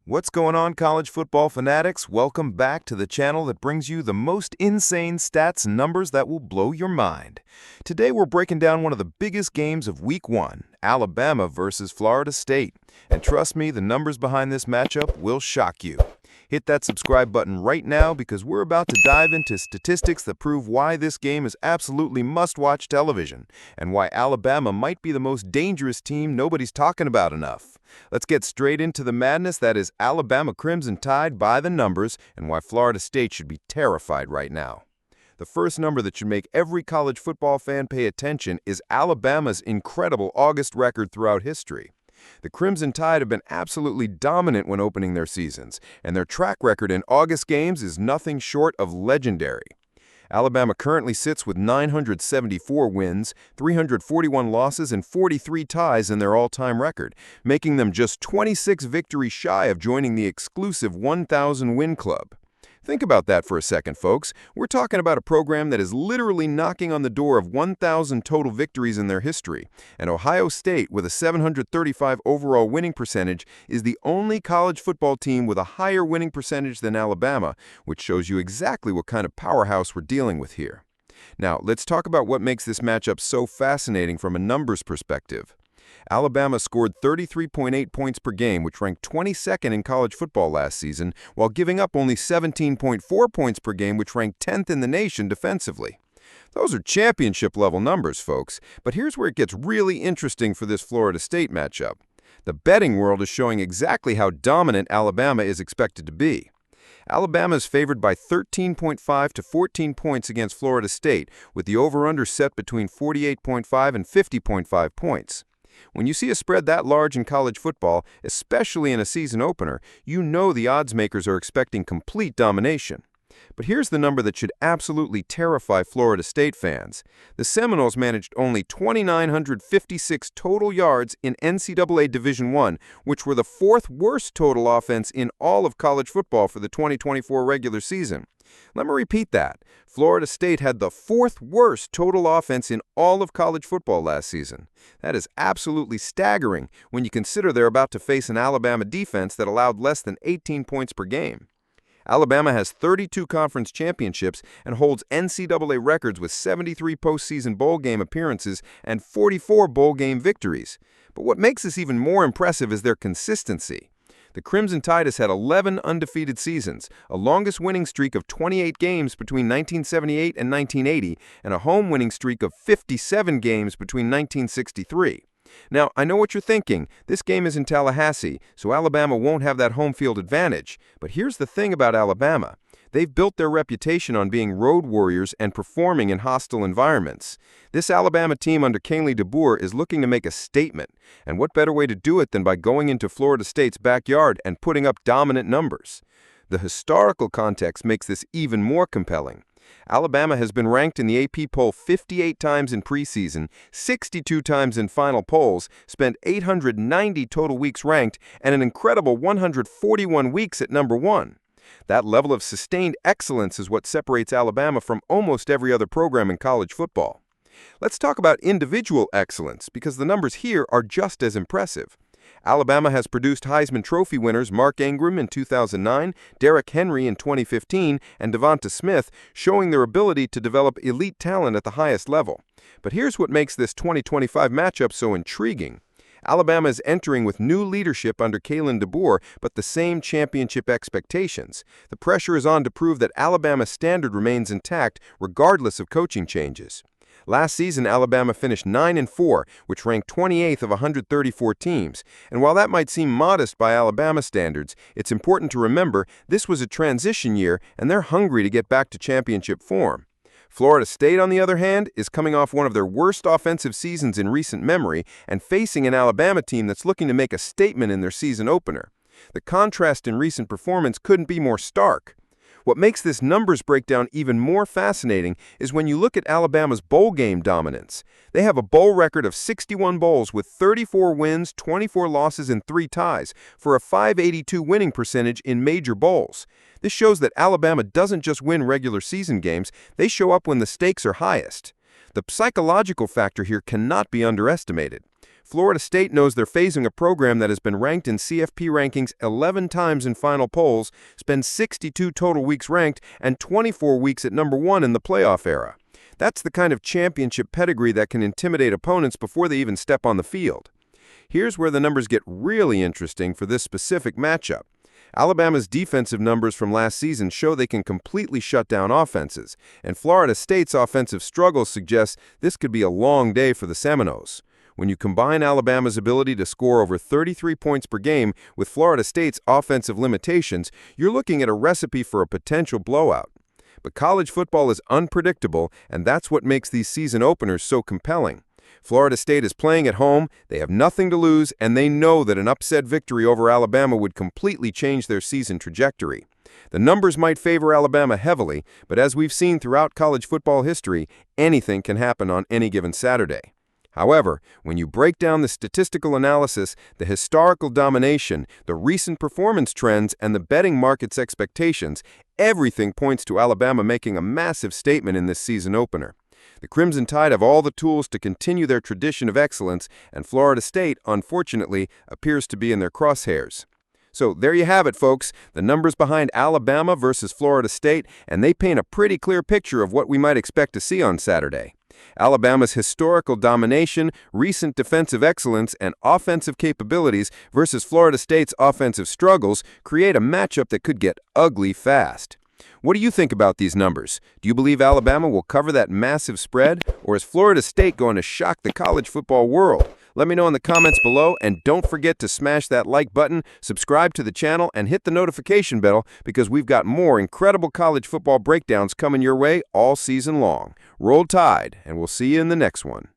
What's going on, college football fanatics? Welcome back to the channel that brings you the most insane stats and numbers that will blow your mind. Today we're breaking down one of the biggest games of Week 1, Alabama versus Florida State. And trust me, the numbers behind this matchup will shock you. Hit that subscribe button right now because we're about to dive into statistics that prove why this game is absolutely must-watch television and why Alabama might be the most dangerous team nobody's talking about enough. Let's get straight into the madness that is Alabama Crimson Tide by the numbers and why Florida State should be terrified right now. The first number that should make every college football fan pay attention is Alabama's incredible August record throughout history. The Crimson Tide have been absolutely dominant when opening their seasons, and their track record in August games is nothing short of legendary. Alabama currently sits with 974 wins, 341 losses, and 43 ties in their all-time record, making them just 26 victories shy of joining the exclusive 1,000-win club. Think about that for a second, folks. We're talking about a program that is literally knocking on the door of 1,000 total victories in their history, and Ohio State, with a 735 overall winning percentage, is the only college football team with a higher winning percentage than Alabama, which shows you exactly what kind of powerhouse we're dealing with here. Now, let's talk about what makes this matchup so fascinating from a numbers perspective. Alabama scored 33.8 points per game, which ranked 22nd in college football last season, while giving up only 17.4 points per game, which ranked 10th in the nation defensively. Those are championship-level numbers, folks, but here's where it gets really interesting for this Florida State matchup. The betting world is showing exactly how dominant Alabama is expected to be. Alabama is favored by 13.5 to 14 points against Florida State, with the over-under set between 48.5 and 50.5 points. When you see a spread that large in college football, especially in a season opener, you know the odds makers are expecting complete domination. But here's the number that should absolutely terrify Florida State fans. The Seminoles managed only 2,956 total yards in NCAA Division I, which were the fourth worst total offense in all of college football for the 2024 regular season. Let me repeat that. Florida State had the fourth worst total offense in all of college football last season. That is absolutely staggering when you consider they're about to face an Alabama defense that allowed less than 18 points per game. Alabama has 32 conference championships and holds NCAA records with 73 postseason bowl game appearances and 44 bowl game victories. But what makes this even more impressive is their consistency. The Crimson Tide has had 11 undefeated seasons, a longest winning streak of 28 games between 1978 and 1980, and a home winning streak of 57 games between 1963. Now, I know what you're thinking. This game is in Tallahassee, so Alabama won't have that home field advantage. But here's the thing about Alabama. They've built their reputation on being road warriors and performing in hostile environments. This Alabama team under Kaylee DeBoer is looking to make a statement, and what better way to do it than by going into Florida State's backyard and putting up dominant numbers? The historical context makes this even more compelling. Alabama has been ranked in the AP poll 58 times in preseason, 62 times in final polls, spent 890 total weeks ranked, and an incredible 141 weeks at number 1. That level of sustained excellence is what separates Alabama from almost every other program in college football. Let's talk about individual excellence, because the numbers here are just as impressive. Alabama has produced Heisman Trophy winners Mark Ingram in 2009, Derrick Henry in 2015, and Devonta Smith, showing their ability to develop elite talent at the highest level. But here's what makes this 2025 matchup so intriguing. Alabama is entering with new leadership under Kaylee DeBoer, but the same championship expectations. The pressure is on to prove that Alabama's standard remains intact regardless of coaching changes. Last season, Alabama finished 9-4, which ranked 28th of 134 teams. And while that might seem modest by Alabama standards, it's important to remember this was a transition year and they're hungry to get back to championship form. Florida State, on the other hand, is coming off one of their worst offensive seasons in recent memory and facing an Alabama team that's looking to make a statement in their season opener. The contrast in recent performance couldn't be more stark. What makes this numbers breakdown even more fascinating is when you look at Alabama's bowl game dominance. They have a bowl record of 61 bowls with 34 wins, 24 losses, and 3 ties for a .582 winning percentage in major bowls. This shows that Alabama doesn't just win regular season games, they show up when the stakes are highest. The psychological factor here cannot be underestimated. Florida State knows they're facing a program that has been ranked in CFP rankings 11 times in final polls, spends 62 total weeks ranked, and 24 weeks at number 1 in the playoff era. That's the kind of championship pedigree that can intimidate opponents before they even step on the field. Here's where the numbers get really interesting for this specific matchup. Alabama's defensive numbers from last season show they can completely shut down offenses, and Florida State's offensive struggles suggest this could be a long day for the Seminoles. When you combine Alabama's ability to score over 33 points per game with Florida State's offensive limitations, you're looking at a recipe for a potential blowout. But college football is unpredictable, and that's what makes these season openers so compelling. Florida State is playing at home, they have nothing to lose, and they know that an upset victory over Alabama would completely change their season trajectory. The numbers might favor Alabama heavily, but as we've seen throughout college football history, anything can happen on any given Saturday. However, when you break down the statistical analysis, the historical domination, the recent performance trends, and the betting market's expectations, everything points to Alabama making a massive statement in this season opener. The Crimson Tide have all the tools to continue their tradition of excellence, and Florida State, unfortunately, appears to be in their crosshairs. So there you have it, folks, the numbers behind Alabama versus Florida State, and they paint a pretty clear picture of what we might expect to see on Saturday. Alabama's historical domination, recent defensive excellence, and offensive capabilities versus Florida State's offensive struggles create a matchup that could get ugly fast. What do you think about these numbers? Do you believe Alabama will cover that massive spread, or is Florida State going to shock the college football world? Let me know in the comments below, and don't forget to smash that like button, subscribe to the channel, and hit the notification bell because we've got more incredible college football breakdowns coming your way all season long. Roll Tide, and we'll see you in the next one.